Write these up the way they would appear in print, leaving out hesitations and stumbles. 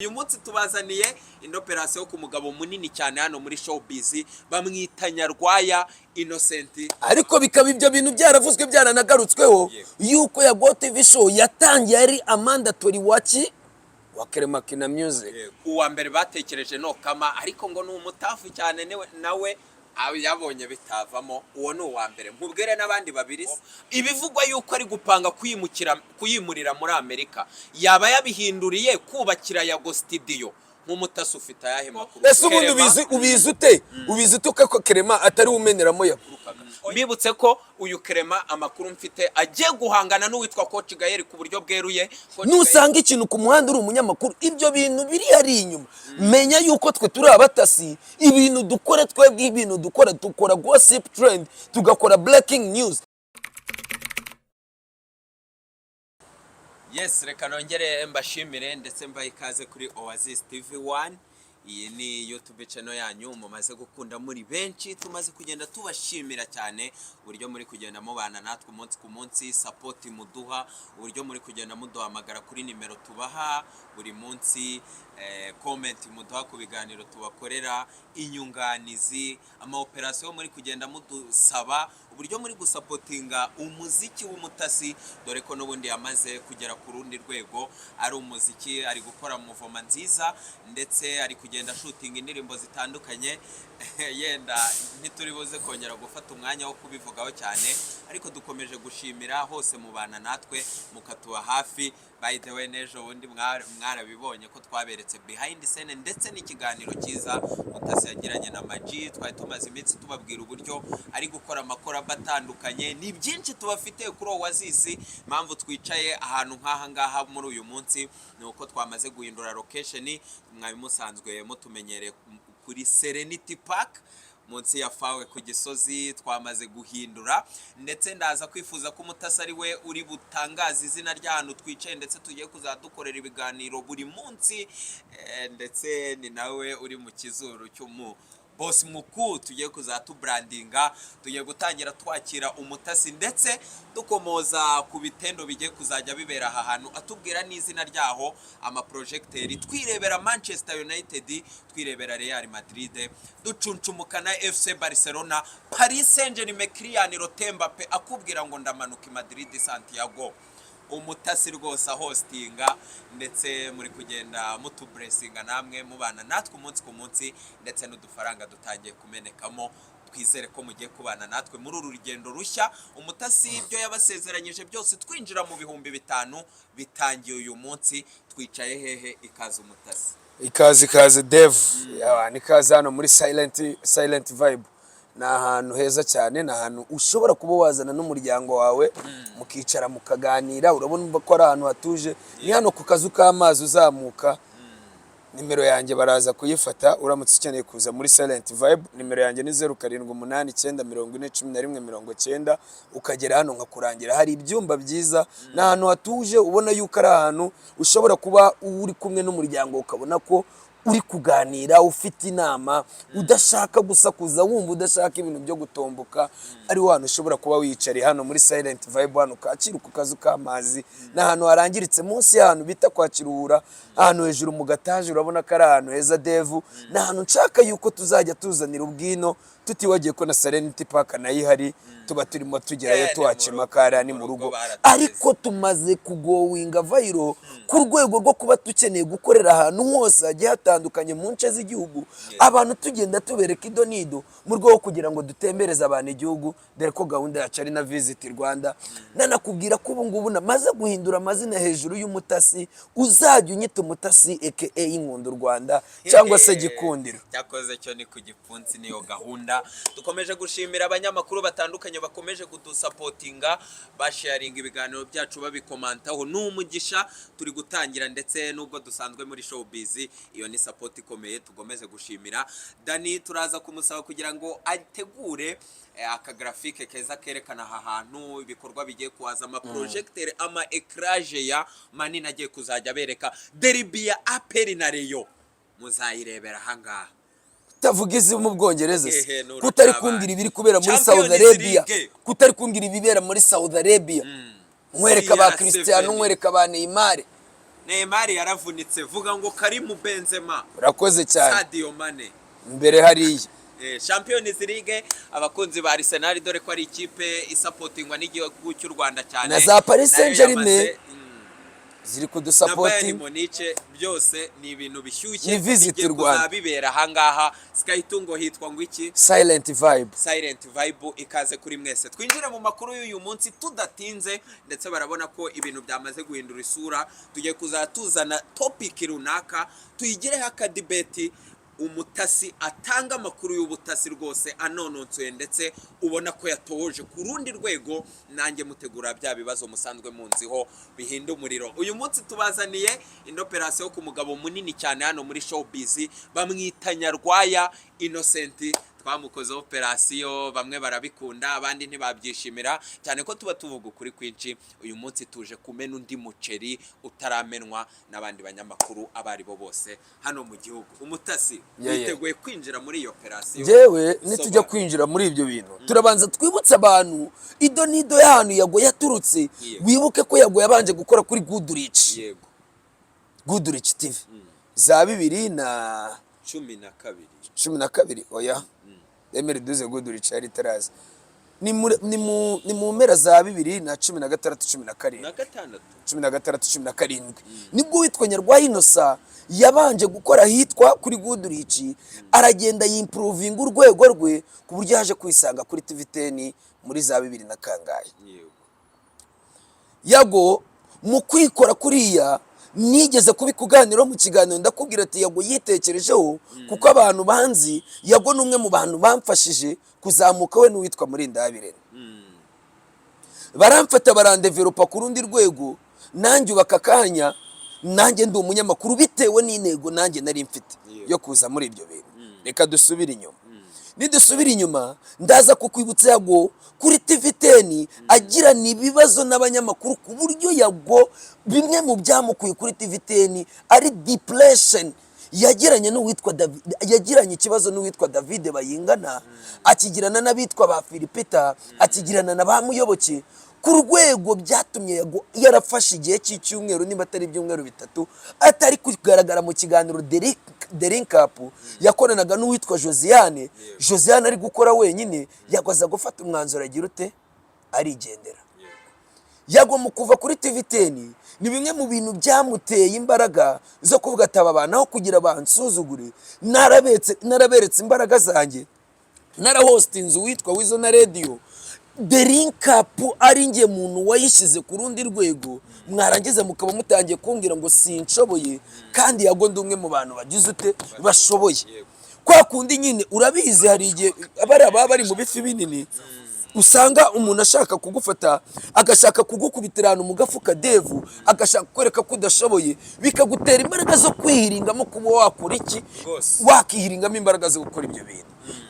Uyu munsi tubazaniye inoperasiyo ku mugabo munini cyane hano muri showbiz bamwita Nyarwaya Innocent, ariko bikaba ibyo bintu byaravuzwe byaranagarutsweho yuko Yago TV show yatangiye ari mandatory wa Clement Kina music. Uwa mbere batekereje no kama, ariko ngo ni umutafu cyane nawe yabonye bitavamo. Uwo ni uwa mbere, nkubwire n'abandi babiri ibivugwa yuko ari gupanga kuyimurira muri Amerika, yaba yabihinduriye kubakira Yago studio nk'umutasi ufite ayahe makuru. Ese ubundi ubizi ute ko Clement atari umeneramo yakurukaga? Bibutse ko uyu Clement amakuru mfite agiye guhangana n'uwitwa Coach Gael ku buryo bweruye. Nusanga ikintu ku muhanda uri umunyamakuru, ibyo bintu biri ari inyuma, menya yuko twe turi abatasi. Ibintu dukora twebwe, ibintu dukora gossip trend, tugakora breaking news. Yes, reka nongere mbashimire ndetse mbaye ikaze kuri Oasis TV1. Iyi ni YouTube channel yanyu mumaze gukunda muri benshi, tumaze kugenda tubashimira cyane uburyo muri kugenda mubana natwe umunsi ku munsi, support muduha, uburyo muri kugenda muduhamagara kuri nimero tubaha buri munsi, comment muduha ku biganiro tubakorera, inyunganizi, ama operation muri kugenda mudusaba, uburyo muri gusupportinga umuziki w'umutasi, dore ko n'ubundi yamaze kugera ku rundi rwego, ari umuziki ari gukora muvoma nziza ndetse ari kugenda shooting indirimbo zitandukanye. Yenda ntituribuze kongera gufata umwanya wo kubivugaho cyane, ariko dukomeje gushimira hose mubana natwe mukatuba hafi. By the way, nejo wundi mwarabibonye ko twaberetse behind scene ndetse n'ikiganiro cyiza mutasi yagiranye na Maji. Twari tumaze iminsi tubabwira uburyo ari gukora amakora batandukanye, ni byinshi tubafite kuri Oasis. Impamvu twicaye ahantu nk'aha ngaha muri uyu munsi ni uko twamaze guhindura location. Mwabimusanzwe mutumenyereye kuri Serenity Park munsi ya fawe ku Gisozi, twamaze guhindura, ndetse ndaza kwifuza ko umutasi ari we uri butangaza izina ry'ahantu twicaye, ndetse tugiye kuzadukorera ibiganiro buri munsi, ndetse ni nawe uri mu kizuru cy'umu boss mukuru. Tugiye kuzatubrandinga, tugiye gutangira twakira umutasi ndetse dukomoza ku bitendo bigiye kuzajya bibera aha hantu, atubwira n'izina ryaho, ama projecteri, twirebera Manchester United, twirebera Real Madrid, ducuncumukana FC Barcelona, Paris Saint-Germain, Kylian Mbappe akubwira ngo ndamanuka i Madrid Santiago. Umutasi rwose hostinga, ndetse muri kugenda mutublessinga namwe mubana natwe umunsi ku munsi, ndetse n'udufaranga dutangiye kumenekamo. Twizere ko mugiye kubana natwe muri uru rugendo rushya. Umutasi ibyo yabasezeranyije byose twinjira mu 5,000 bitangiye uyu munsi. Twicaye hehe? Ikaze umutasi. Ikaze Dev. Ni kaze hano muri silent vibe. Ni ahantu heza cyane, ni ahantu ushobora kuba wazana n'umuryango wawe mukicara mukaganira. Urabona ko ari ahantu hatuje, ni hano ku kazu k'amazi uzamuka. Nimero yanjye baraza kuyifata uramutse ukeneye kuza muri silent vibe. Nimero yanjye ni 0789411190, ukagera hano nkakurangira. Hari ibyumba byiza, ni ahantu hatuje, ubona yuko ari ahantu ushobora kuba uri kumwe n'umuryango, ukabona ko uri kuganira, ufite inama, udashaka gusakuza, wumva udashaka ibintu byo gutomboka. Ari wantu ushobora kuba wicari hano muri silent vibe, hano kacira ku kazu k'amazi. Na hano harangiritse munsi y'ahantu bita kwa Kiruhura, hano hejuru mu gataje. Urabona ko ari ahantu heza Devu. Na hano nshaka yuko tuzajya tuzanira Ubwino, tutiwagiye ko na Serenity Park nayo ihari, tuba turimo tugerayo tuwacima kara ni mu rugo. Ariko tumaze kugowinga viral ku rwego rwo kuba dukeneye gukorera ahantu hose hagiye hatandukanye mu nce z'igihugu, abantu tugenda tubereka idonido mu rwego kugira ngo dutembereze abantu igihugu. Dore ko gahunda yacu ari na Visit Rwanda. Nanakubwira ko ubu ngubu namaze guhindura amazina hejuru y'umutasi, uzajya unyita umutasi aka Inkundu Rwanda cyangwa se Gikundiro. Cyakoze cyo ni ku gipfunsi, niyo gahunda. Dukomeje gushimira abanyamakuru batandukanye bakomeje kudusupportinga, basharinga ibiganiro byacu babikomantaho. N'umugisha turi gutangira, ndetse nubwo dusanzwe muri showbiz, iyo ni support ikomeye tugomeze gushimira. Dani turaza kumusaba kugira ngo ategure aka graphique keza kerekana aha hantu ibikorwa bigiye kuhaza, ama projecteur, ama écrage ya manini agiye kuzajya bereka derby ya APR na Rayon. Muzayirebera hangaha. Tavugize mu Bwongereza, kutari kumbwira ibiri kubera muri Saudi Arabia, kutari kumbwira ibibera muri Saudi Arabia. Mwereka ba Cristiano, mwereka ba Neymar, Neymar yaravunitse, vuga ngo Karimu Benzema, urakoze cyane, Sadio Mane mbere hariya Champions League. Abakunzi ba Arsenal dore ko ari ikipe isapotingwa n'igihugu cy'u Rwanda cyane, na za Paris Saint-Germain ziri kudusapoting, Monique byose ni ibintu bishyushye ni visit Rwanda bibera ahangaha Sky Tungo hitwa ngo iki Silent Vibe. Ikaze kuri mwese, twinjire mu makuru y'uyu munsi tudatinze, ndetse barabona ko ibintu byamaze guhindura isura. Tugiye kuzatuzana topic runaka tuyigireho akadibeti, umutasi atanga amakuru y'ubutasi rwose anononsoye, ndetse ubona ko yatoje ku rundi rwego. Nanjye mutegura bya bibazo musanzwe munziho bihinda umuriro. Uyu munsi tubazaniye inoperasiyo ku mugabo munini cyane hano muri showbiz, bamwita Nyarwaya Innocent. Twamukoze operasiyo, bamwe barabikunda abandi ntibabyishimira, cyane ko tuba tuvuga ukuri kwinshi. Uyu munsi tuje kumena undi muceri utaramenwa n'abandi banyamakuru abari bo bose hano mu gihugu. Umutasi yiteguye kwinjira muri iyo operasiyo. Jewe nitujya kwinjira muri ibyo bintu, turabanza twibutse abantu ido nido y'ahantu Yago yaturutse. Wibuke ko Yago yabanje gukora kuri Goodrich TV za 2012 oya Emeri duze Goodrich yari taraza ni mu mpera za 2016 nibwo witwa Nyarwaya Innocent yabanje gukora hitwa kuri Goodrich, aragenda yimprovinga urwego rwe ku buryo yaje kwisanga kuri TV10 muri za 2000 na kangahe. Yago mu kwikora kuriya nigeze kubikuganiraho mu kiganiro, ndakubwira ati Yago yitekerejeho, kuko abantu banzi Yago numwe mu bantu bamfashije kuzamuka we n'uwitwa Murindabirene. Baramfata barandevelopa ku rundi rwego, nanjye ubaka kanya, nanjye ndi umunyamakuru bitewe n'intego nanjye nari mfite yo kuza muri ibyo bintu. Reka dusubire inyuma. Nidusubira inyuma ndaza kukwibutsa Yago kuri TV10 agirana ibibazo n'abanyamakuru ku buryo Yago bimwe mu byamukuye kuri TV10 ari depression. Yagiranye ikibazo n'uwitwa David Bayingana, akigirana n'abitwa ba Philipita, akigirana na ba Muyoboke, ku rwego byatumye Yago yarafashe igihe cy'icyumweru niba atari ibyumweru bitatu atari kugaragara mu kiganiro The Link Up yakoranaga n'uwitwa Josiane ari gukora wenyine. Yago aza gufata umwanzuro agira ute arigendera. Yago mu kuva kuri TV10 ni bimwe mu bintu byamuteye imbaraga zo kuvuga ati aba bantu aho kugira bansuzugure naraberetse imbaraga zanjye, narahostinze uwitwa Wizo na Radio. The Link Up ari nge muntu wayishize ku rundi rwego, mwarangiza mukaba mutangiye kumbwira ngo sinshoboye, kandi Yago ndi umwe mu bantu bagize ute bashoboye. Kwa kundi nyine urabizi hari igihe bari mu bifi binini usanga umuntu ashaka kugufata agashaka kugukubitira ahantu mu gafuka devu, agashaka kwereka ko udashoboye, bikagutera imbaraga zo kwihiringamo kuba wakora iki, wakihiringamo imbaraga zo gukora ibyo bintu.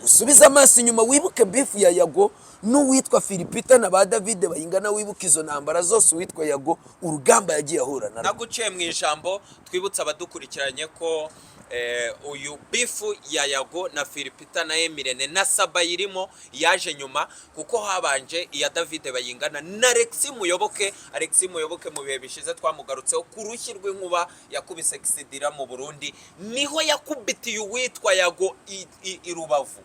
Usubiza amaso inyuma wibuke bifu ya Yago n'uwitwa Philipita na ba David Bayingana, wibuka izo ntambara zose uwitwa Yago urugamba yagiye ahura narwo. Naguciye mu ijambo, twibutsa abadukurikiranye ko uyu bifu ya Yago na Philipita na Emirene na Saba irimo yaje nyuma, kuko habanje iya David Bayingana na Alexis Muyoboke mu bihe bishize twamugarutseho ku rushyi rw'inkuba yakubise Exidira mu Burundi, niho yakubitiye uwitwa Yago i Rubavu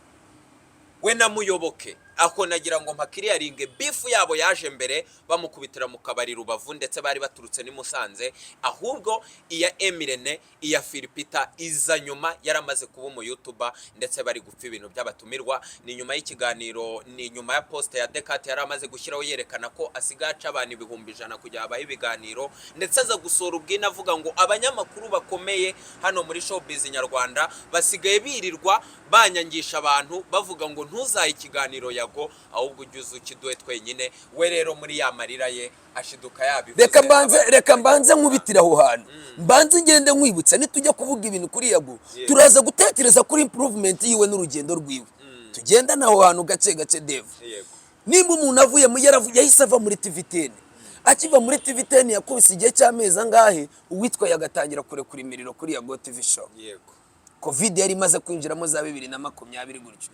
we na Muyoboke. Ako nagira ngo mpakiriyaringe bifu yabo yaje mbere bamukubitira mu kabari Rubavu, ndetse bari baturutse ni Musanze, ahubwo iya Emirene iya Philipita iza nyuma, yaramaze kuba mu YouTuber, ndetse bari gupfa ibintu by'abatumirwa. Ni nyuma y'ikiganiro, ni nyuma ya post ya Dekate yaramaze gushyiraho yerekana ko asigaca abantu 100,000 kujya abaye ibiganiro, ndetse aza gusora Ubwino avuga ngo abanyamakuru bakomeye hano muri showbiz nyarwanda basigaye birirwa banyangisha abantu bavuga ngo ntuzaye ikiganiro Yago, ahubwo ujuze ukiduwe twenyine. We rero muri ya marira ye ashiduka yabivuze. Reka mbanze nkubitira aho hantu, mbanze ngende nkwibutsa nitujya kuvuga ibintu kuri Yago turaza gutekereza kuri improvement yiwe n'urugendo rwiwe. Tugenda naho hantu gace Dev. Nimba umuntu avuye mu yahise ava muri TV10, akiva muri TV10 yakubise igihe cy'amezi angahe uwitwa yagatangira kurekura imiriro kuri Yago TV show. Covid yari imaze kwinjiramo za 2020 gutyo.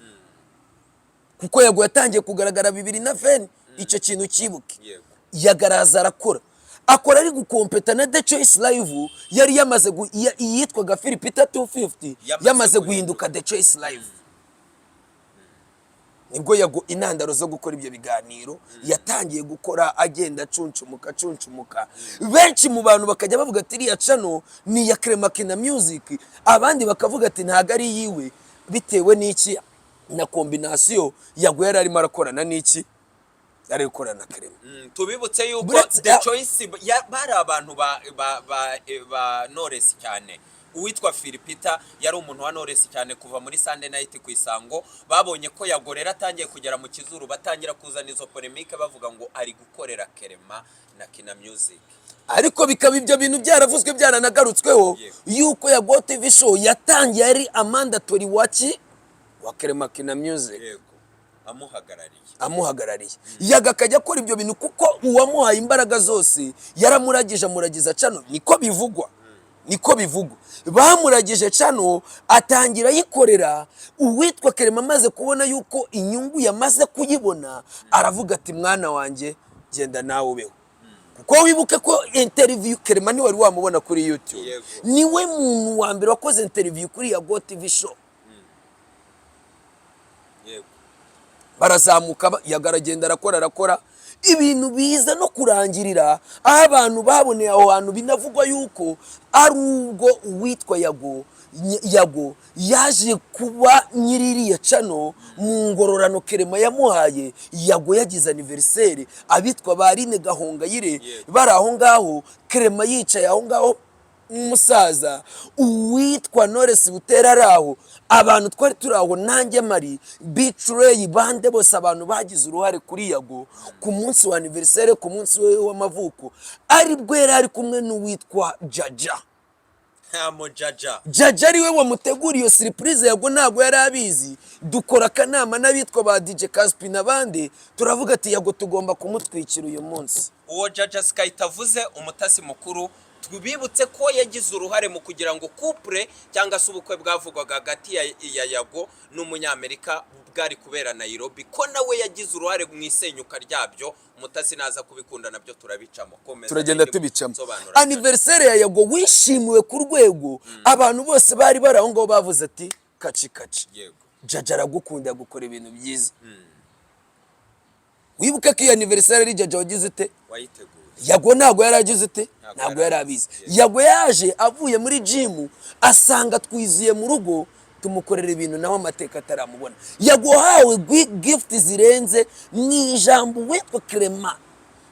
Kuko Yago yatangiye kugaragara 2020, icyo kintu kibuke. Yagaraza arakora akora ari gukompeta na The Choice Live yari yamaze yitwaga Philipita 250 yamaze guhinduka The Choice Live. Nibwo Yago intandaro zo gukora ibyo biganiro yatangiye gukora agenda cuncumuka benshi mu bantu bakajya bavuga ati iriya channel ni ya Clement Kina Music, abandi bakavuga ati ntago ari yiwe bitewe n'iki na combination Yago yari arimo arakorana n'iki yari gukorana na Clement. Tubibutse yuko The Choice bari abantu ba Knowless cyane. Uwitwa Philipita yari umuntu wa Knowless cyane kuva muri Sunday Night ku Isango, babonye ko yagorera atangiye kugera mu kizuru batangira kuzana izo polemique bavuga ngo ari gukorera Clement na Kina Music. Ariko bikaba ibyo bintu byaravuzwe byaranagarutsweho yuko Yago TV show yatangiye ari mandatory wa Clement Kina Music. Yego. Amuhagarariye yagakajya akora ibyo bintu kuko uwamuhaye imbaraga zose yaramuragije amuragiza channel, niko bivugwa bamuragije channel atangira yikorera. Uwitwa Clement amaze kubona yuko inyungu yamaze kuyibona aravuga ati mwana wanjye genda nawe ubeho. Kuko wibuke ko interview Clement ni wari wamubona kuri YouTube, niwe muntu wa mbere wakoze interview kuri Yago TV show. Barazamuka yagaragenda arakora ibintu biza no kurangirira aho abantu baboneye aho hantu binavugwa yuko ari ubwo uwitwa Yago yaje kuba nyiririya channel mu ngororano Clement yamuhaye. Yago yagize anniversaire abitwa barine Gahongayire bari aho ngaho, Clement yicaye aho ngaho umusaza uwitwa Knowless Butera araho, abantu twari turaho nanjye mari Betray bande bose abantu bagize uruhare kuri Yago ku munsi wa anniversaire, ku munsi we w'amavuko, ari bwera ari kumwe n'uwitwa Jaja ari we wamuteguriye iyo surprise. Yago ntago yari abizi, dukora akanama n'abitwa ba DJ Caspi n'abandi turavuga ati Yago tugomba kumutwikira uyu munsi. Uwo Jaja Skaitavuze umutasi mukuru twibibutse ko yagize uruhare mu kugira ngo couple cyangwa se ubukwe bwavugwaga hagati ya Yago n'umunyamerika bwari kubera Nairobi, ko nawe yagize uruhare mu isenyuka ryabyo. Umutasi naza kubikunda nabyo turabicamo, turagenda tubicamo. Anniversaire ya Yago wishimiwe ku rwego abantu bose bari baraho ngo bavuze ati kaci Yego Jaja aragukunda gukora ibintu byiza. Wibuka ko anniversaire ari Jaja wagize ute wayiteguye. Yago ntago yaragize ute ntago yarabizi. Yago yaje avuye muri gym asanga twiziye mu rugo tumukorera ibintu nawe amateka ataramubona. Yago hawe gift zirenze n'ijambo witwa Clement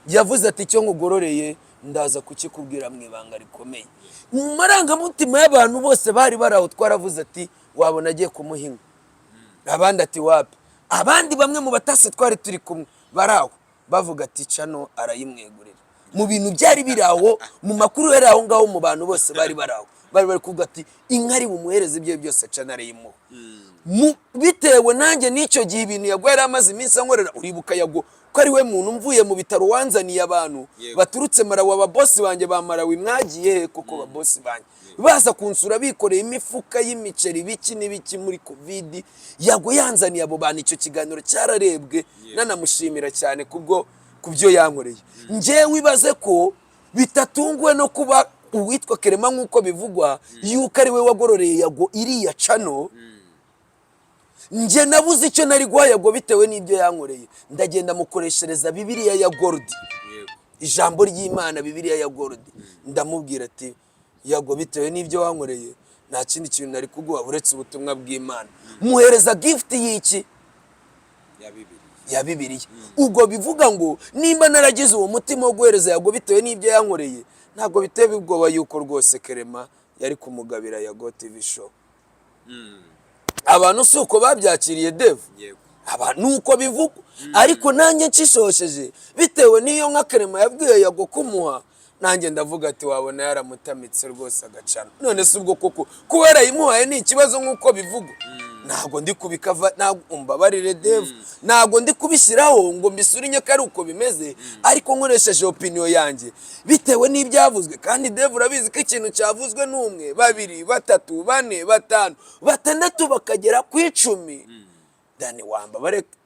yavuze ati cyo ngugororeye ndaza kukikubwira mu ibanga rikomeye. Mu marangamutima y'abantu bose bari baraho twaravuze ati wabona agiye kumuhinga, abandi ati wapi, abandi bamwe mu batasi twari turi kumwe baraho bavuga ati cano arayimwegurira. Mu bintu byari biraho mu makuru yari aho ngaho mu bantu bose bari baraho bari kuvuga ati inkari bumuhereze ibyo byose cano arayimuha. Bitewe nanjye n'icyo gihe ibintu Yago yari amaze iminsi ankorera. Uribuka Yago ko ari we muntu mvuye mu bitaro wanzaniye abantu baturutse Marawi, ababosi banjye ba Marawi mwagiye kuko babosi banjye baza kunsura bikoreye imifuka y'imiceri biki n'ibiki muri covid. Yago yanzaniye abo bantu, icyo kiganiro cyararebwe nanamushimira cyane kubyo yankoreye. Njewe ibaze ko bitatungwe no kuba uwitwa Clement nkuko bivugwa yuko ari we wagororeye Yago iriya channel. Nje nabuze icyo nari guha Yago bitewe n'ibyo yankoreye. Ndagenda mukoreshereza Bibiliya ya Gold, ijambo ry'Imana, Bibiliya ya Gold. Ndamubwira ati Yago bitewe n'ibyo wankoreye nta kindi kintu nari kuguha uretse ubutumwa bw'Imana. Muhereza gift y'iki ya Bibiliya. Ubwo bivuga ngo nimba naragize uwo mutima wo guhereza Yago bitewe n'ibyo yankoreye, ntabwo biteye ubwoba yuko rwose Clement yari kumugabira Yago TV show. Abantu suko babyakiriye Dev, abantu uko bivugwa. Ariko nanjye nshishosheje bitewe n'iyo nka Clement yabwiye Yago kumuha, nanjye ndavuga ati wabona yaramutamitse rwose agacana. None se ubwo koko kubera yimuhaye ni ikibazo nkuko bivugwa. Ntago ndi kubikava, ntago umbabarire Dev, ntago ndi kubishyiraho ngo mbisurinye ko ari uko bimeze, ariko nkoresheje opinion yanjye bitewe n'ibyavuzwe. Kandi Dev urabizi ko ikintu cyavuzwe n'umwe, babiri, batatu, bane, batanu, batandatu bakagera ku 10. Dani wamba bareka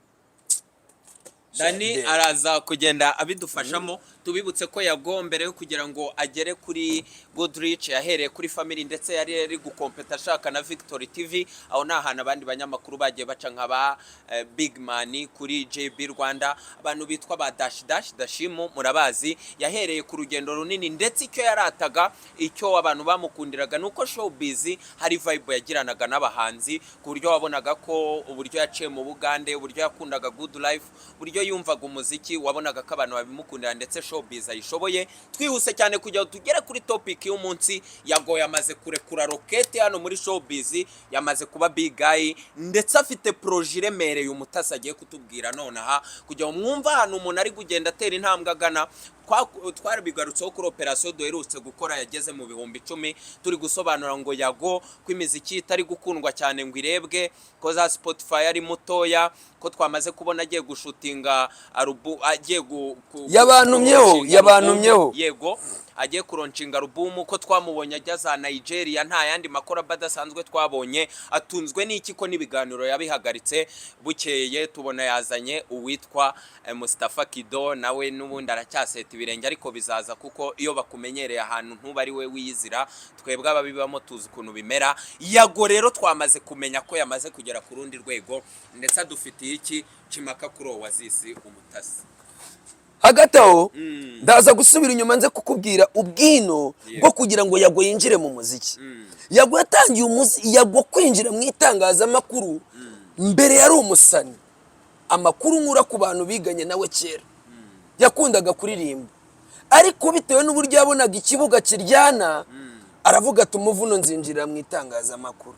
Dani araza kugenda abidufashamo. Tubibutse ko Yago mbere yo kugira ngo agere kuri Goodrich yahereye kuri family ndetse yari gukompeta ashaka na Victory TV, aho nta hana abandi banyamakuru bagiye baca nkaba Big Man kuri JB Rwanda, abantu bitwa ba Dashimo murabazi. Yahereye ku rugendo runini ndetse icyo yarataga, icyo abantu bamukundiraga nuko showbiz hari vibe yagiranaga n'abahanzi, ku buryo wabonaga ko uburyo yaciye mu Bugande, uburyo yakundaga good life, uburyo yumvaga umuziki, wabonaga ko abantu babimukundira ndetse showbiz ayishoboye. Twihuse cyane kugira tugere kuri topic y'umunsi. Yago yamaze kurekura rocket hano muri showbiz, yamaze kuba big guy ndetse afite projet iremereye umutasi agiye kutubwira nonaha, kugira mwumva hano umuntu ari kugenda atera intambwe agana. Twarabigarutseho kuri operation duherutse gukora yageze mu 10,000, turi gusobanura ngo Yago ko imiziki itari gukundwa cyane ngo irebwe, ko za Spotify ari mutoya, ko twamaze kubona agiye gushutinga agiye yabantumyeho yego agiye kuronshinga album, ko twamubonye ajya za Nigeria nta yandi makora badasanzwe twabonye. Atunzwe n'iki ko nibiganiro yabihagaritse? Bukeye tubona yazanye uwitwa Mustafa Kido, nawe nubundi aracyaseta ibirenge, ariko bizaza kuko iyo bakumenyereye ahantu ntuba ari we wiyizira, twebwe ababibamo tuzi ukuntu bimera. Yago rero twamaze kumenya ko yamaze kugera ku rundi rwego, ndetse adufitiye iki kimaka kuri Oasis umutasi. Hagati aho ndaza gusubira inyuma nze kukubwira ubwino bwo kugira ngo Yago yinjire mu muziki. Yago yatangiye Yago kwinjira mu itangazamakuru mbere yari umusani. Amakuru nkura ku bantu biganye nawe kera, yakundaga kuririmba, ariko bitewe n'uburyo yabonaga ikibuga kiryana, aravuga ati umuvuno nzinjira mu itangazamakuru.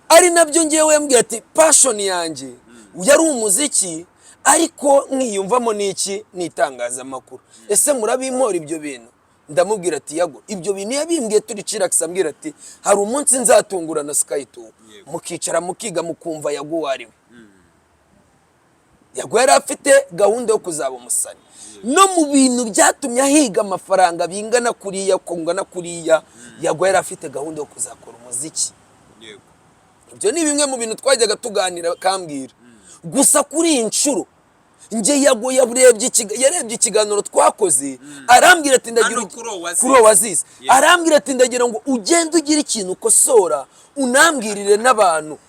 Ari nabyo ngewe yambwiye ati passion yanjye yari umuziki, ariko nkiyumvamo n'iki n'itangazamakuru. Ese murabimpora ibyo bintu? Ndamubwira ati Yago ibyo bintu yabimbwiye turi Chirax, ambwira ati hari umunsi nzatungura na Skyto, mukicara mukiga mukumva Yago wariwe. Yago yari afite gahunda yo kuzaba umusani, no mu bintu byatumye ahiga amafaranga bingana kuriya kungana kuriya, Yago yari afite gahunda yo kuzakora umuziki. Ibyo ni bimwe mu bintu twajyaga tuganira kambwira. Gusa kuri inshuro nje Yago yarebye ikiganiro twakoze, arambwira ati ndagira kuri Oasis, arambwira ati ndagira ngo ugende ugira ikintu ukosora, unambwirire n'abantu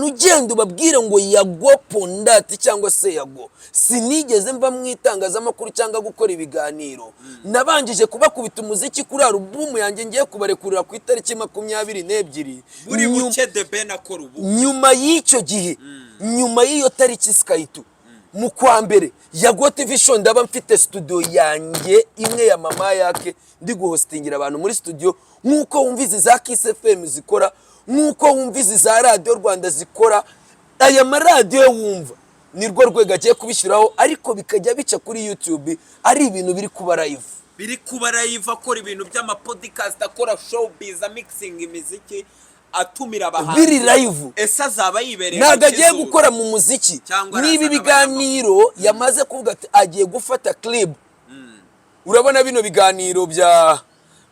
ugenda ubabwire ngo Yago pondati cyangwa se Yago. Sinigeze mva mu itangazamakuru cyangwa gukora ibiganiro, nabanjije kubakubita umuziki kuri album yanjye ngiye kubarekurira ku itariki 22 buri buke de benakora ubu. Nyuma y'icyo gihe, nyuma y'iyo tariki Skyto mu kwa mbere, Yago TV show ndaba mfite studio yanjye imwe ya mama yake, ndi guhostingira abantu muri studio, nkuko wumvizi za Kiss FM zikora, nkuko wumvizi za Radio Rwanda zikora. Aya maradiyo wumva nirwo rwego agiye kubishyiraho, ariko bikajya bica kuri YouTube ari ibintu biri kuba live, akora ibintu by'ama podcast, akora showbiz, mixing imiziki, atumira abahanzi biri live. Ese azaba yibereye ntago agiye gukora mu muziki. Nibi biganiro yamaze kuvuga ati agiye gufata clip. Urabona bino biganiro bya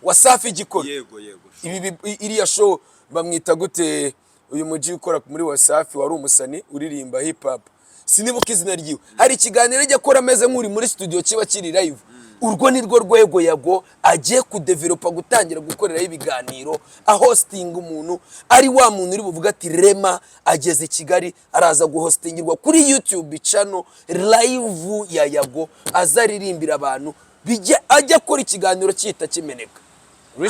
Wasafi gikora. Yego. Ibi iriya show bamwita gute uyu muji ukora muri Wasafi wari umusani uririmba hip hop, sinibuka izina ryiwe. Hari ikiganiro ajya akora ameze nk'uri muri studio kiba kiri live. Urwo nirwo rwego Yago agiye kudevelopa, gutangira gukorera ibiganiro, hosting umuntu ari wa muntu uri buvuga ati Rema ageze Kigali, araza guhostingirwa kuri YouTube channel live ya Yago, azaririmbira abantu ajya akora ikiganiro cyita kimeneka.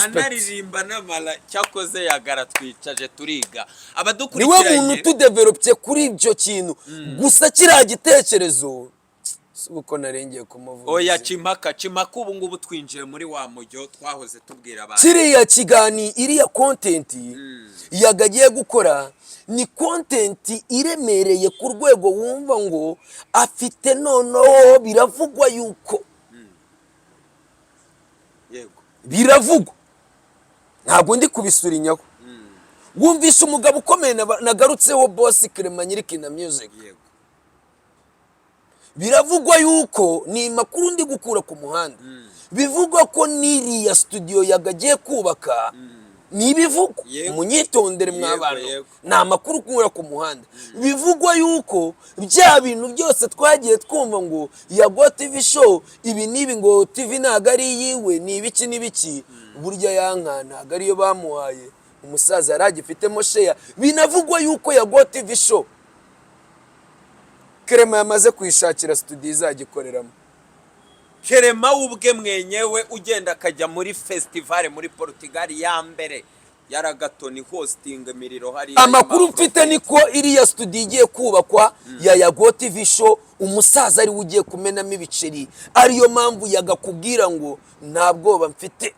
Anaririmba n'amala cyakoze Yagara twicaje turiga abadukurikiranye. Niwe muntu tudevelopye kuri ibyo kintu. Gusa kiriya gitekerezo suko narengeye kumuvuga. Oya Chimaka ubu ngubu twinjiye muri wa mujyo twahoze tubwira abantu. Kiriya kigani iriya content yagagiye gukora ni content iremereye ku rwego wumva ngo afite noneho biravugwa yuko biravugwa, ntabwo ndi kubisura inyaho. Wumvise umugabo ukomeye nagarutseho boss Clement Kina music. Biravugwa yuko ni makuru ndi gukura ku muhanda, bivugwa ko niriya studio yagagiye kubaka nibivugwa munyitondere mw'abantu ni amakuru kunyura ku muhanda bivugwa yuko bya bintu byose twagiye twumva ngo Yago TV show ibi nibi ngo TV ntago ari yiwe ni ibiki n'ibiki burya yanka ntago ariyo bamuhaye umusaza yaragifitemo share binavugwa yuko Yago TV show Clement yamaze kwishakira studio izagikoreramo. Clement ubwe mwenyewe ugenda akajya muri festival muri Portugal ya mbere yaragatoni hosting imiriro hari amakuru mfite niko iriya studio igiye kubakwa ya Yago TV show umusaza ari ugiye kumenamo ibiceri ariyo mpamvu yagakubwira ngo nta bwoba mfite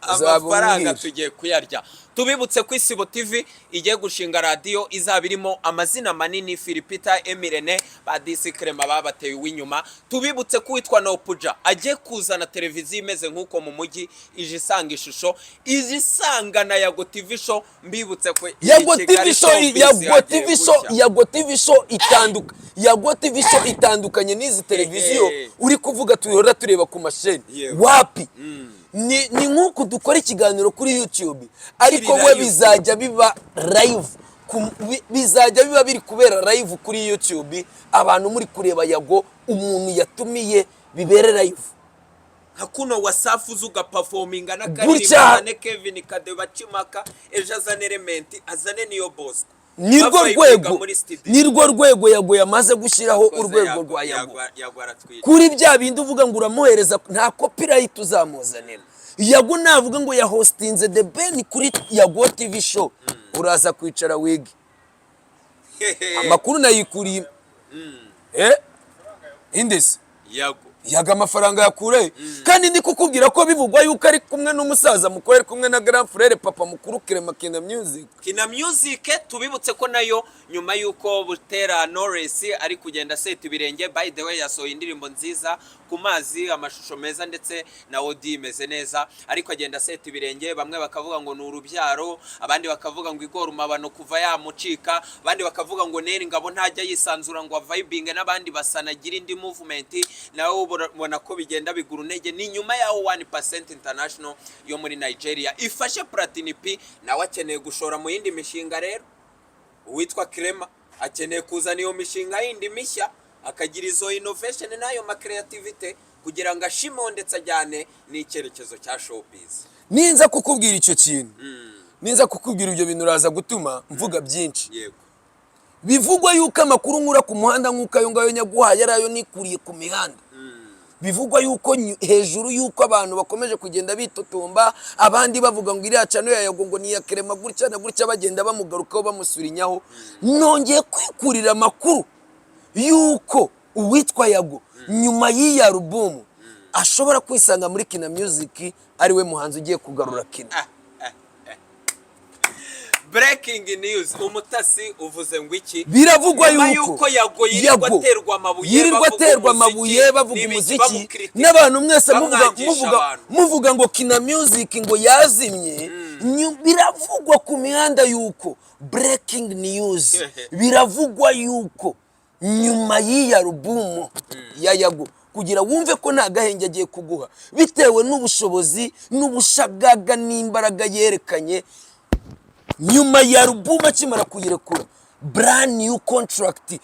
amafaranga tugiye kuyarya. Tubibutse ku Isibo TV igiye gushinga radio izabirimo amazina manini Philipita Emirene badisi Clement babateye w'inyuma. Tubibutse ku witwa Nopuja agiye kuzana televiziyo imeze nkuko mu mujyi ijisanga ishusho izisanga na Yago TV show. Mbibutse ko Yago TV show itandukanye n'izi televiziyo uri kuvuga tuyora tureba ku masheni wapi ni nkuko dukora ikiganiro kuri YouTube ariko we bizajya biba live bizajya biba biri kubera live kuri YouTube abantu muri kureba Yago umuntu yatumiye bibere live hakuno wasafu zuga performinga na Karimane Kevin Kadeba Chimaka ejaza element azane niyo boss nirwo rwego Yago yamaze gushyiraho urwego rwa Yago kuri bya bindi uvuga ngo uramuhereza nta copyright uzamuzanira Yago navuga ngo ya hostinze the Ben kuri Yago TV show uraza kwicara wigi amakuru nayikuriye indese Yaga amafaranga yakure kandi ndi kukubwira ko bivugwa yuko ari kumwe n'umusaza mukorera kumwe na grand frère papa mukuru Clement Kina Music tubibutse ko nayo nyuma yuko Butera Norris ari kugenda set ibirenge by the way yasohoye indirimbo nziza ku mazi amashusho meza ndetse na audio imeze neza ariko agenda set ibirenge bamwe bakavuga ngo n'urubyaro abandi bakavuga ngo igora umabano kuva yamucika abandi bakavuga ngo neri ngabo ntajya yisanzura ngo vibing n'abandi basanagira indi movement nawo ubona ko bigenda bigura intege ni nyuma yaho 1% international yo muri Nigeria ifashe Platini P nawe akeneye gushora mu yindi mishinga rero uwitwa Clement akeneye kuzana iyo mishinga yindi mishya akagira izo innovation nayo ma creativity kugira ngo ashimo ndetse ajyane n'icyerekezo cya showbiz. Ninza kukubwira icyo kintu ninza kukubwira ibyo bintu uraza gutuma mvuga byinshi yego bivugwa yuko amakuru nkura ku muhanda nkuko ayo ngayo nyaguhaye arayo nikuriye ku mihanda bivugwa yuko hejuru yuko abantu bakomeje kugenda bitotomba abandi bavuga ngo iriya cano ya Yago ngo ni ya Clement gutya na gutya bagenda bamugarukaho bamusurinyaho nongeye kwikurira amakuru yuko uwitwa Yago nyuma y'iyi album ashobora kwisanga muri Kina Music ari we muhanzi ugiye kugarura Kina. Breaking news umutasi uvuze ngo iki biravugwa yuko Yago yirirwa aterwa amabuye bavuga umuziki n'abantu mwese muvuga ngo Kina Music ngo yazimye biravugwa ku mihanda yuko breaking news biravugwa yuko nyuma y'iyi album ya Yago kugira wumve ko nta gahenge agiye kuguha bitewe n'ubushobozi n'ubushagaga n'imbaraga yerekanye nyuma ya album akimara kuyirekura brand new contract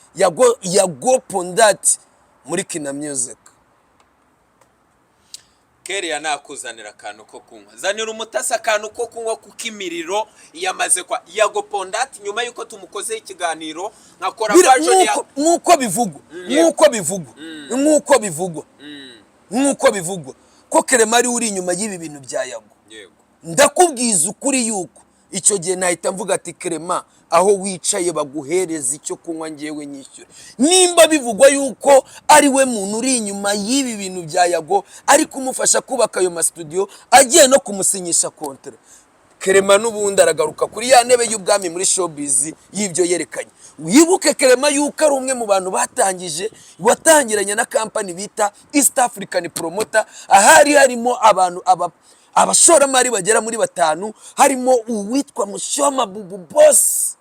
Yago Pondat muri Kina Music. Keria nakuzanira akantu ko kunywa zanira umutasa akantu ko kunywa kukimiriro yamaze kwa Yago Pondat nyuma yuko tumukoze ikiganiro nkakora version ya nkuko bivugwa ko Clement ari uri inyuma y'ibi bintu bya Yago. Ndakubwiza ukuri yuko icyo gihe nahita mvuga ati Clement aho wicaye baguhereza icyo kunywa ngewe nyishyure nimba bivugwa yuko ari we muntu uri inyuma y'ibi bintu bya Yago ari kumufasha kubaka ayo ma studio agiye no kumusinyisha contract Clement n'ubundi aragaruka kuri ya ntebe y'ubwami muri showbiz y'ibyo yerekanye. Wibuke Clement yuko ari umwe mu bantu watangiranye na company bita East African Promoter ahari harimo abantu abashoramari bagera muri 5 harimo uwitwa Mushoma Bubu Boss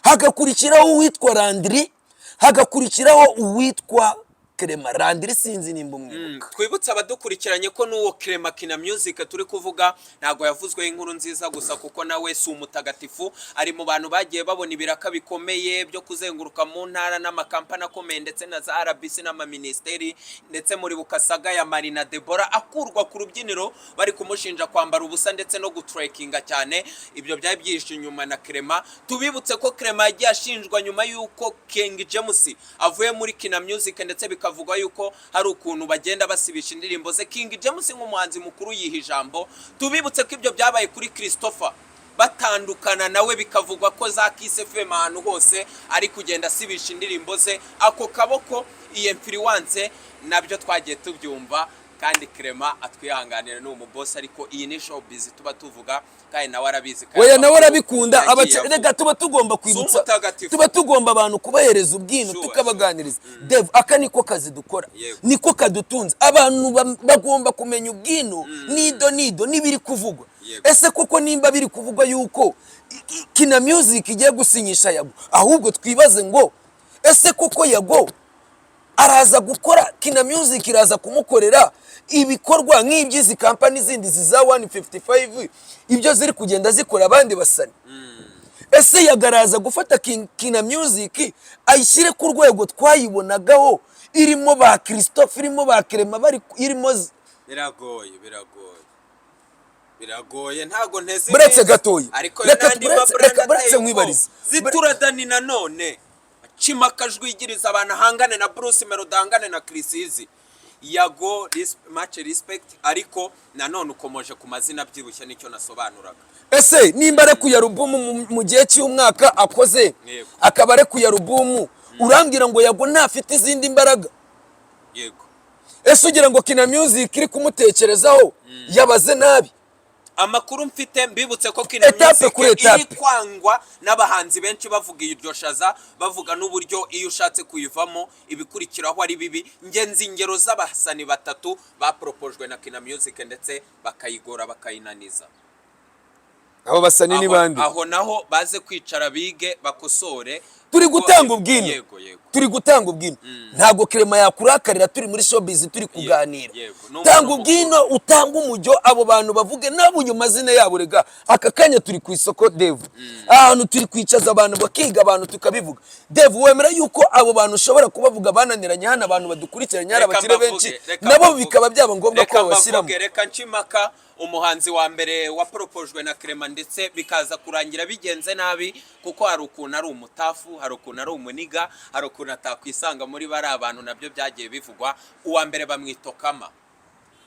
hagakurikiraho uwitwa Landry hagakurikiraho uwitwa Clement Landry sinzi nimba umwibuka. Twibutse abadukurikiranye ko n'uwo Clement Kina Music turi kuvuga ntago yavuzweho inkuru nziza gusa kuko nawe si umutagatifu, ari mu bantu bagiye babona ibiraka bikomeye byo kuzenguruka mu ntara n'amakampani akomeye ndetse na za RBC n'amaministeri, ndetse muri bukasaga ya Marina Deborah akurwa ku rubyiniro bari kumushinja kwambara ubusa ndetse no gutrekinga cyane. Ibyo byari byishe inyuma na Clement. Tubibutse ko Clement yagiye ashinjwa nyuma y'uko King James avuye muri Kina Music ndetse bikavugwa yuko hari ukuntu bagenda basibisha indirimbo ze. King James nk'umuhanzi mukuru yiha ijambo. Tubibutse ko ibyo byabaye kuri Christopher batandukana nawe, bikavugwa ko za Kiss FM ahantu hose ari kugenda asibisha indirimbo ze. Ako kaboko iyi influence nabyo twagiye tubyumva, kandi Clement atwihanganira ni umuboss, ariko iyi ni showbiz tuba tuvuga kandi nawe arabizi kandi oya nawe arabikunda. Rega tuba tugomba kwibutsa, tuba tugomba abantu kubahereza ubwino tukabaganiriza. Dev aka niko kazi dukora, niko kadutunze. Abantu bagomba kumenya ubwino nido nibiri kuvugwa. Ese kuko nimba biri kuvugwa yuko Kina Music igiye gusinyisha Yago, ahubwo twibaze ngo ese kuko Yago araza gukora Kina Music iraza kumukorera ibikorwa nk'ibyizi kampani zindi ziza 155 ibyo ziri kugenda zikora abandi basani. Ese yagaraza gufata Kina Music ayishyire ku rwego twayibonagaho, irimo ba Christophe, irimo ba Clement, bari irimo biragoye ntago nteze buretse gatoyi. Reka mwibarize zituradani nanone cimakajwigiriza abantu hangane na Bruce Melody, hangane na Chrisizi. Yago much respect, ariko nanone ukomoje ku mazina byibushye nicyo nasobanuraga. Ese nimba re kuya album mu gihe cy'umwaka akoze akaba re kuya album, urambwira ngo Yago ntafite izindi imbaraga? Yego. Ese ugira ngo Kina Music iri kumutekerezaho yabaze nabi? Amakuru mfite mbibutse ko Kina Music iri kwangwa n'abahanzi benshi bavuga iryo shaza, bavuga n'uburyo iyo ushatse kuyivamo ibikurikiraho ari bibi. Ngenzi ingero z'abahasani batatu bapropojwe na Kina Music ndetse bakayigora bakayinaniza. Abo basani ni bandi? Aho naho baze kwicara bige bakosore. Turi gutanga ubwino, turi gutanga ubwino. Ntago Clement yakurakarira, turi muri showbiz turi kuganira. Tanga ubwino, utanga umujyo, abo bantu bavuge nabo nyuma zina yabo. Rega aka kanya turi ku isoko Dev, ahantu turi kwicaza abantu bakiga abantu tukabivuga. Dev wemera yuko abo bantu ushobora kubavuga bananiranye hano abantu badukurikiranye hari abakire benshi nabo bikaba byaba ngombwa ko babashyiramo? Reka Nshimaka umuhanzi wa mbere wapropojwe na Clement ndetse bikaza kurangira bigenze nabi, kuko hari ukuntu ari umutafu, hari ukuntu ari umuniga, hari ukuntu atakwisanga muri bari abantu, nabyo byagiye bivugwa. Uwa mbere bamwitokama,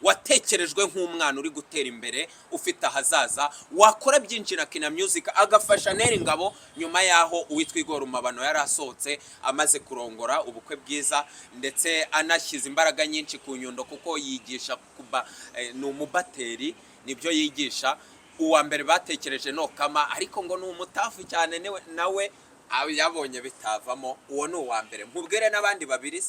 watekerejwe nk'umwana uri gutera imbere ufite ahazaza, wakora byinshi na Kina Music agafasha Neri Ngabo. Nyuma yaho uwitwa Igor Umabano yari asohotse amaze kurongora ubukwe bwiza ndetse anashyize imbaraga nyinshi ku nyundo, kuko yigisha kuba ni umubateri, nibyo yigisha. Uwa mbere batekereje no kama, ariko ngo ni umutafu cyane nawe yabonye bitavamo. Uwo ni uwa mbere. Nkubwire n'abandi babiri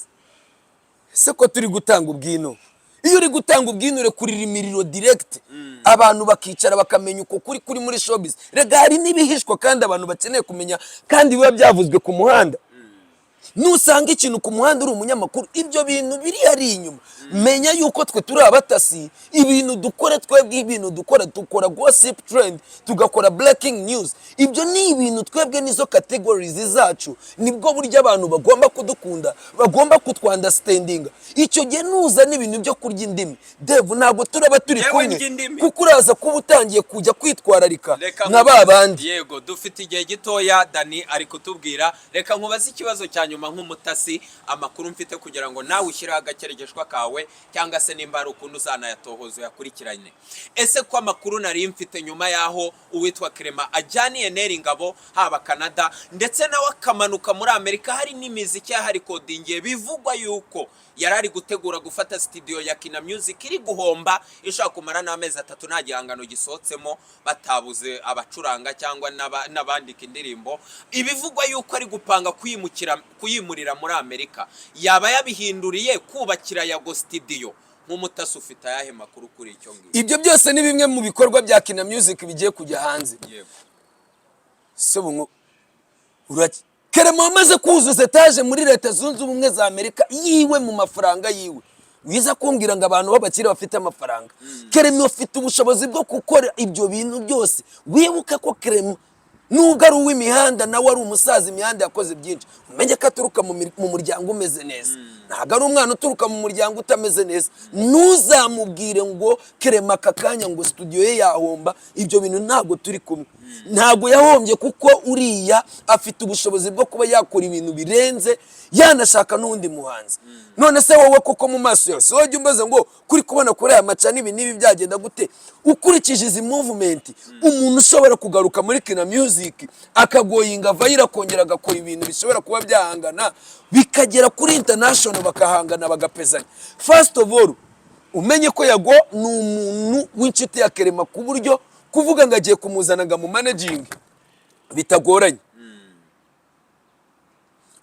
se ko turi gutanga ubwino. Iyo uri gutanga ubwino ure kurira imiriro direct, abantu bakicara bakamenya uko kuri muri showbiz. Rega hari n'ibihishwa kandi abantu bakeneye kumenya, kandi biba byavuzwe ku muhanda. Nusanga ikintu ku muhanda uri umunyamakuru, ibyo bintu biri hari inyuma. Menya yuko twe turi abatasi, ibintu dukora twebwe, ibintu dukora gossip trend, tugakora breaking news. Ibyo ni ibintu twebwe nizo categories zacu. Nibwo buryo abantu bagomba kudukunda, bagomba kutwandastandinga. Icyo gihe nuza n'ibintu byo kurya indimi, Dev ntabwo turaba turi kumwe, kuko uraza kuba utangiye kujya kwitwararika nka babandi. Yego, dufite igihe gitoya. Dani ari kutubwira. Reka nkubaze ikibazo cya nyuma nk'umutasi, amakuru mfite kugira ngo nawe ushyiraho agakeregeshwa kawe, cyangwa se nimba ari ukuntu uzanayatohoza yakurikiranye. Ese ko amakuru nari mfite nyuma yaho uwitwa Clement ajyaniye Neri Ngabo haba Canada ndetse nawe akamanuka muri Amerika, hari n'imiziki yahari kodingiye, bivugwa yuko yarari gutegura gufata studio ya Kina Music iri guhomba, ishaka kumara n'amezi 3 nta gihangano gisohotsemo, batabuze abacuranga cyangwa n'abandika indirimbo. Ibivugwa yuko ari gupanga kuyimurira muri Amerika. Yaba yabihinduriye kubakira Yago studio nk'umutasi ufite ayahe makuru kuri icyo ngicyo? Ibyo byose ni bimwe mu bikorwa bya Kina Music bigiye kujya hanze. Yego. So Clement amaze kuzuza etaje muri leta zunze ubumwe za Amerika yiwe mu mafaranga yiwe. Wiza kumbwira ngo abantu b'abakire bafite amafaranga. Clement afite ubushobozi bwo gukora ibyo bintu byose. Wibuke ko Clement nubwo ari uw'imihanda nawe ari umusaza imihanda yakoze byinshi. Umenye ko aturuka mu muryango umeze neza. Ntabwo ari umwana uturuka mu muryango utameze neza. Ntuzamubwire ngo Clement aka kanya ngo studio ye yahomba, ibyo bintu ntabwo turi kumwe. Ntabwo yahombye kuko uriya afite ubushobozi bwo kuba yakora ibintu birenze, yanashaka n'undi muhanzi. None se wowe koko mu maso yose wajya umbaza ngo kuri kubona kuri aya maca n'ibi byagenda gute? Ukurikije izi movement, umuntu ushobora kugaruka muri Kina Music akagoyinga vayira kongera agakora ibintu bishobora kuba byahangana bikagera kuri international bakahangana bagapezanya. First of all, umenye ko Yago ni umuntu w'inshuti ya Clement ku buryo kuvuga ngo agiye kumuzana ngo mu managing bitagoranye.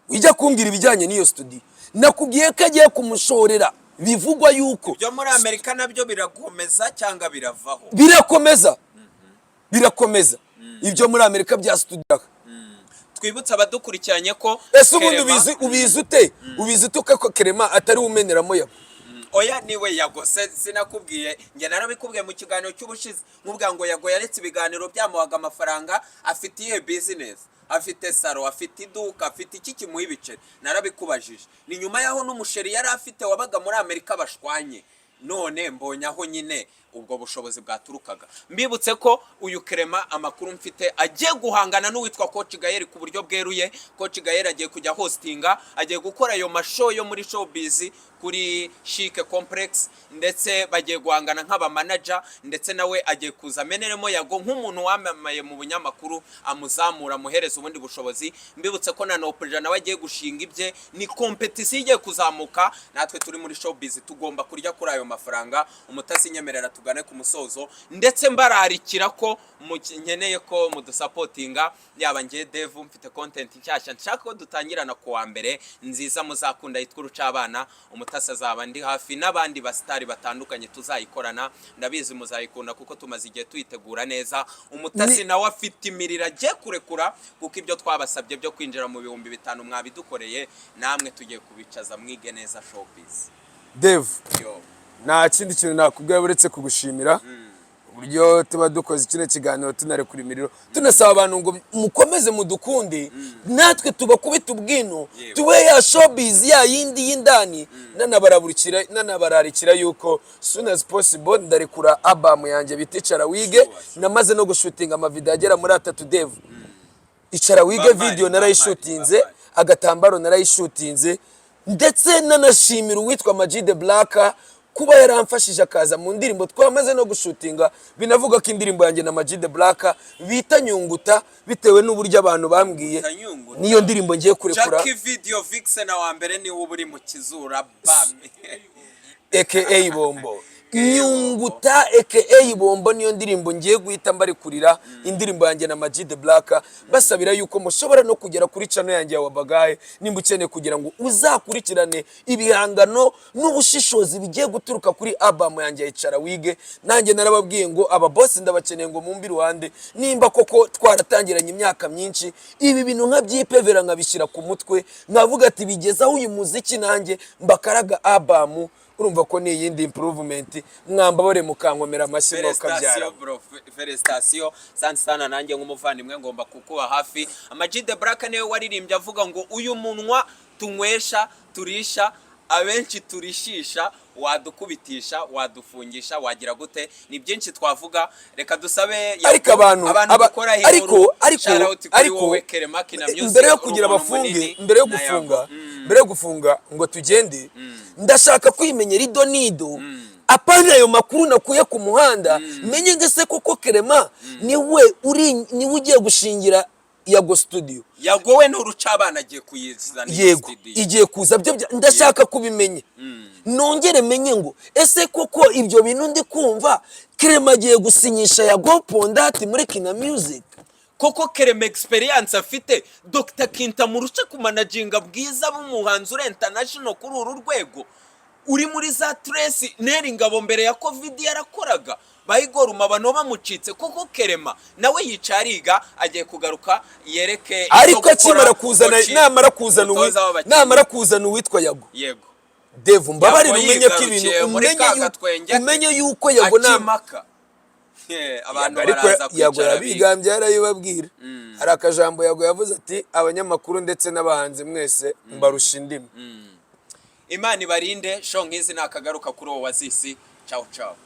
Wijya kumbwira ibijyanye n'iyo studio, nakubwiye ko agiye kumushorera. Bivugwa yuko byo muri Amerika nabyo birakomeza cyangwa biravaho? Birakomeza. Ibyo muri Amerika bya studio. Twibutsa abadukurikiranye ko ese ubundi ubizi ute ko Clement atari umeneramo Yago? Oya niwe Yago sinakubwiye, nge narabikubwiye mu kiganiro cy'ubushize nkubwa ngo Yago yaretse ibiganiro byamuhaga amafaranga, afite iye business, afite saro, afite iduka, afite iki kimuha ibiceri. Narabikubajije, ni nyuma yaho n'umusheri yari afite wabaga muri Amerika bashwanye, none mbonye aho nyine ubwo bushobozi bwaturukaga. Mbibutse ko uyu Clement amakuru mfite agiye guhangana n'uwitwa Coach Gael ku buryo bweruye. Coach Gael agiye kujya hostinga, agiye gukora ayo mashow yo muri showbiz kuri Chic Complex, ndetse bagiye guhangana nk'aba manager, ndetse nawe agiye kuza ameneremo Yago nk'umuntu wamamaye mu bunyamakuru, amuzamura muhereza ubundi bushobozi. Mbibutse ko na Nopeja nawe agiye gushinga ibye, ni competition igiye kuzamuka. Natwe turi muri showbiz tugomba kurya kuri ayo mafaranga. Umutasi nyemerera tugane ku musozo, ndetse mbararikira ko nkeneye ko mudusapotinga, yaba ngiye Dev mfite content nshyashya nshaka ko dutangirana ku wa mbere nziza muzakunda yitwa Urucabana. Umutasi azaba ndi hafi n'abandi basitari batandukanye tuzayikorana, ndabizi muzayikunda kuko tumaze igihe tuyitegura neza. Umutasi nawe afite imirira agiye kurekura kuko ibyo twabasabye byo kwinjira mu 5,000 mwabidukoreye, namwe tugiye kubicaza mwige neza showbiz. Dev, nta kindi kintu nakubwiye uretse kugushimira uburyo tuba dukoze kino kiganiro tunarekura imiriro, tunasaba abantu ngo mukomeze mudukunde, natwe tubakubita Ubwino, tube ya showbiz ya yindi y'indani. Nanabararikira yuko soon as possible ndarekura album yanjye bita Icara Wige. Namaze no gushutinga amavideo agera muri 3 Dev. Icara Wige video narayishutinze, agatambaro narayishutinze, ndetse nanashimira uwitwa Majide Black kuba yaramfashije akaza mu ndirimbo twamaze no gushutinga. Binavuga ko indirimbo yanjye na Majide Black bita Nyunguta, bitewe n'uburyo abantu bambwiye niyo ndirimbo ngiye kurekura. Jackie video Vixen na wa mbere ni uburi mu kizura bami aka Bombo. Nyunguta aka Bombo niyo ndirimbo ngiye guhita mbarikurira indirimbo yanjye na Majide Black. Basabira yuko mushobora no kugera kuri channel yanjye ya Wabagaye nimba ukeneye kugira ngo uzakurikirane ibihangano n'ubushishozi bigiye guturuka kuri album yanjye Icara Wige. Nanjye narababwiye ngo aba boss ndabakeneye ngo mumbi ruhande, nimba koko twaratangiranye imyaka myinshi ibi bintu nkabyipevera nkabishyira ku mutwe, nkavuga ati bigezaho uyu muziki nanjye mbakaraga album. Urumva ko ni yindi improvement, mwambabore mukankomera amashyi no kabyara. Felicitation sana nanjye nk'umuvandimwe ngomba kukuba hafi. Majide Black niwe waririmbye avuga ngo uyu munwa tunywesha turisha abenshi turishisha, wadukubitisha wadufungisha wagira gute, ni byinshi twavuga. Reka dusabe ariko abantu bakora ariko Clement Kina Music mbere yo kugira abafunge, mbere yo gufunga ngo tugende, ndashaka kwimenyera idonido apana ayo makuru nakuye ku muhanda. Menye ngese koko Clement niwe ugiye gushingira Yago studio. Yago we n'Urucabana agiye kuyizana yego igiye kuza byo ndashaka kubimenya. Nongere menye ngo ese koko ibyo bintu ndi kumva Clement agiye gusinyisha Yago Pondati muri Kina Music. Koko Clement experience afite, Dr. Kinta muruce ku managinga bwiza b'umuhanzi ure international kuri uru rwego. uri muri za stress. Neri Ngabo mbere ya covid yarakoraga bayigoruma abantu bamucitse kuko Clement nawe yicariga agiye kugaruka yereke ariko akimara kuzana namara kuzana uwitwa Yago yego Devu mbabarira umenye ko ibintu umenye yuko Yago namaka abantu baraza kwicara Yago yabigambye yarayibabwira hari akajambo Yago yavuze ati abanyamakuru ndetse n'abahanzi mwese mbarusha indimi. Imana ibarinde sho nkizi nakagaruka kuri Oasis. Ciao ciao.